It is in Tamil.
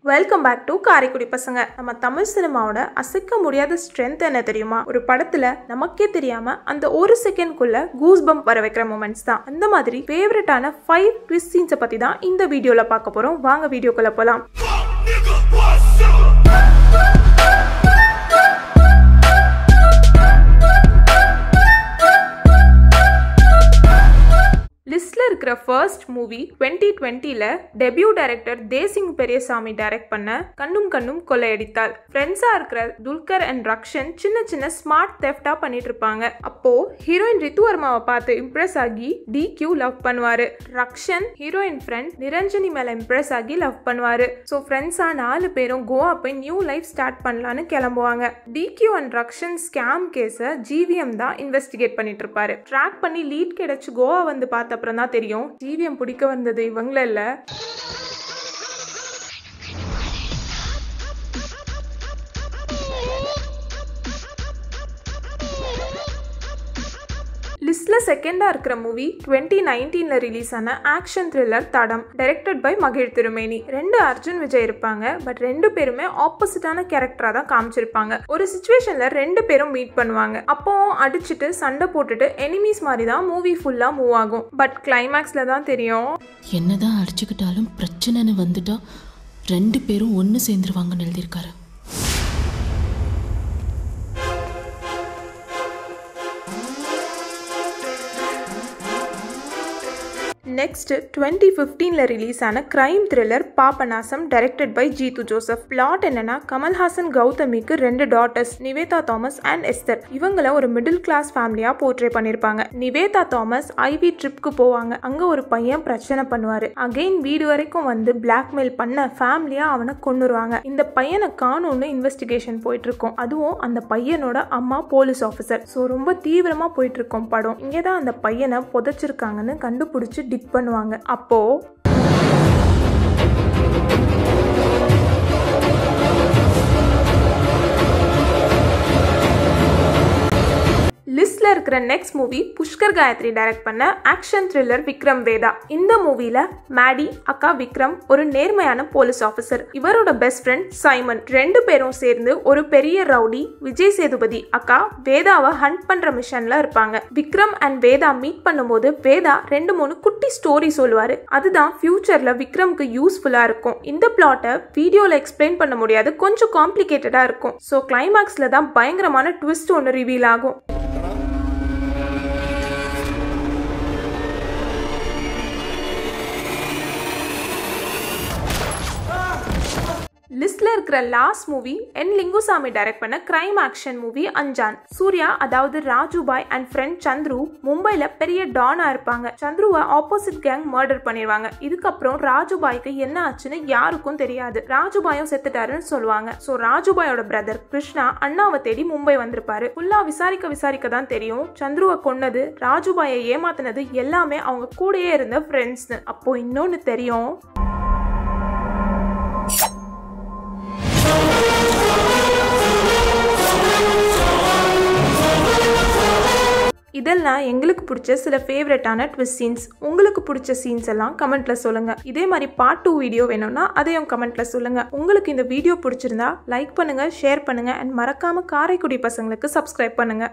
வெல்கம் பேக் டு காரைக்குடி பசங்க. நம்ம தமிழ் சினிமாவோட அசைக்க முடியாத ஸ்ட்ரென்த் என்ன தெரியுமா? ஒரு படத்துல நமக்கே தெரியாம அந்த ஒரு செகண்ட்குள்ள கூஸ் பம்ப் வர வைக்கிற மூமெண்ட்ஸ் தான். அந்த மாதிரி ஃபேவரட்டான 5 ட்விஸ்ட் சீன்ஸை பத்தி தான் இந்த வீடியோல பார்க்க போறோம். வாங்க வீடியோக்குள்ள போலாம். லிஸ்ட்ல இருக்கிற ஃபர்ஸ்ட் மூவி 2020ல debut director Desingh Periyasamy direct பண்ண கண்ணும் கண்ணும் கொள்ளையடித்தாள். ஃப்ரெண்ட்ஸா இருக்கிற துல்கர் அண்ட் ரக்ஷன் சின்ன சின்ன ஸ்மார்ட் தெஃப்டா பண்ணிட்டு இருப்பாங்க. அப்போ ஹீரோயின் ரித்து வர்மாவை பார்த்து இம்ப்ரெஸ் ஆகி DQ லவ் பண்ணுவாரு. ரக்ஷன் ஹீரோயின் ஃப்ரெண்ட் நிரஞ்சனி மேல இம்ப்ரெஸ் ஆகி லவ் பண்ணுவாரு. ஸோ ஃப்ரெண்ட்ஸா 4 பேரும் கோவா போய் நியூ லைஃப் ஸ்டார்ட் பண்ணலான்னு கிளம்புவாங்க. DQ அண்ட் ரக்ஷன் ஸ்கேம் கேஸை GVM தான் இன்வெஸ்டிகேட் பண்ணிட்டு இருப்பாரு. ட்ராக் பண்ணி லீட் கிடைச்சு கோவா வந்து பார்த்த அப்புறம் தான் தெரியும் GVM பிடிக்க வந்தது இவங்கள இல்ல. லிஸ்ட்ல செகண்டா இருக்கிற மூவி 2019ல ரிலீஸ் ஆன ஆக்ஷன் த்ரில்லர் தடம், டைரக்டட் பை மகிழ் திருமேனி. 2 அர்ஜுன் விஜய் இருப்பாங்க. பட் 2 பேருமே ஆப்போசிட்டான கேரக்டரா தான் காமிச்சிருப்பாங்க. ஒரு சிச்சுவேஷன்ல 2 பேரும் மீட் பண்ணுவாங்க. அப்போ அடிச்சுட்டு சண்டை போட்டுட்டு எனிமீஸ் மாதிரி தான் மூவி ஃபுல்லா மூவ் ஆகும். பட் கிளைமேக்ஸ்ல தான் தெரியும் என்னதான் அடிச்சுக்கிட்டாலும் பிரச்சனைன்னு வந்துட்டா 2 பேரும் ஒன்னு சேர்ந்துருவாங்கன்னு எழுதியிருக்காரு. நெக்ஸ்ட் 2015ல ரிலீஸ் ஆன crime thriller Papanasam, directed by Jeethu Joseph. Plot என்னன்னா, கமல்ஹாசன் கௌதமிக்கு 2 டாட்டர்ஸ் நிவேதா தாமஸ் அண்ட் எஸ்தர். இவங்கள ஒரு மிடில் கிளாஸ் ஃபேமிலியா போர்ட்ரே பண்ணிருப்பாங்க. நிவேதா தாமஸ் ஐவி ட்ரிப்க்கு போவாங்க. அங்க ஒரு பையன் பிரச்சனை பண்ணுவாரு. அகைன் வீடு வரைக்கும் வந்து பிளாக்மெயில் பண்ண ஃபேமிலியா அவனை கொன்னுருவாங்க. இந்த பையனை காணும்னு இன்வெஸ்டிகேஷன் போயிட்டு இருக்கும். அதுவும் அந்த பையனோட அம்மா போலீஸ் ஆஃபீஸர். ஸோ ரொம்ப தீவிரமா போயிட்டு இருக்கும் படம். இங்கேதான் அந்த பையனை புதைச்சிருக்காங்கன்னு கண்டுபிடிச்சு டிக் பண்ணுவாங்க. அப்போ லிஸ்ட்ல இருக்கிற next movie Pushkar Gayathri direct பண்ண ஆக்ஷன் த்ரில்லர் விக்ரம் வேதா. இந்த மூவில மேடி அக்கா விக்ரம் ஒரு நேர்மையான போலீஸ் ஆஃபீஸர். இவரோட பெஸ்ட் ஃப்ரெண்ட் சைமன். 2 பேரும் சேர்ந்து ஒரு பெரிய ரவுடி விஜய் சேதுபதி அக்கா வேதாவை ஹண்ட் பண்ற மிஷன்ல இருப்பாங்க. விக்ரம் அண்ட் வேதா மீட் பண்ணும்போது வேதா 2-3 குட்டி ஸ்டோரி சொல்லுவாரு. அதுதான் ஃபியூச்சர்ல விக்ரம்க்கு யூஸ்ஃபுல்லா இருக்கும். இந்த பிளாட்டை வீடியோல எக்ஸ்பிளைன் பண்ண முடியாது, கொஞ்சம் காம்ப்ளிகேட்டடா இருக்கும். ஸோ கிளைமேக்ஸ்ல தான் பயங்கரமான ட்விஸ்ட் ஒன்று ரிவீல் ஆகும். லிஸ்ட்ல இருக்கிற last movie N Lingusamy direct பண்ண crime action movie Anjaan. Suriya அதாவது ராஜுபாய் அண்ட் ஃப்ரெண்ட் சந்துரு மும்பைல பெரிய டானா இருப்பாங்க. சந்துருவை ஆப்போசிட் கேங் மர்டர் பண்ணிடுவாங்க. இதுக்கப்புறம் ராஜுபாய்க்கு என்ன ஆச்சுன்னு யாருக்கும் தெரியாது. ராஜுபாயும் செத்துட்டாருன்னு சொல்லுவாங்க. ஸோ ராஜுபாயோட பிரதர் கிருஷ்ணா அண்ணாவை தேடி மும்பை வந்திருப்பாரு. ஃபுல்லா விசாரிக்க தான் தெரியும் சந்துருவை கொன்னது, ராஜுபாயை ஏமாத்தினது எல்லாமே அவங்க கூடயே இருந்த ஃப்ரெண்ட்ஸ்னு. அப்போ இன்னொன்னு தெரியும், இதெல்லாம் எங்களுக்கு பிடிச்ச சில ஃபேவரட்டான ட்விஸ்ட் சீன்ஸ். உங்களுக்கு பிடிச்ச சீன்ஸ் எல்லாம் கமெண்ட்ல சொல்லுங்க. இதே மாதிரி பார்ட் 2 வீடியோ வேணும்னா அதையும் கமெண்ட்ல சொல்லுங்க. உங்களுக்கு இந்த வீடியோ பிடிச்சிருந்தா லைக் பண்ணுங்க, ஷேர் பண்ணுங்க அண்ட் மறக்காம காரைக்குடி பசங்களுக்கு சப்ஸ்கிரைப் பண்ணுங்க.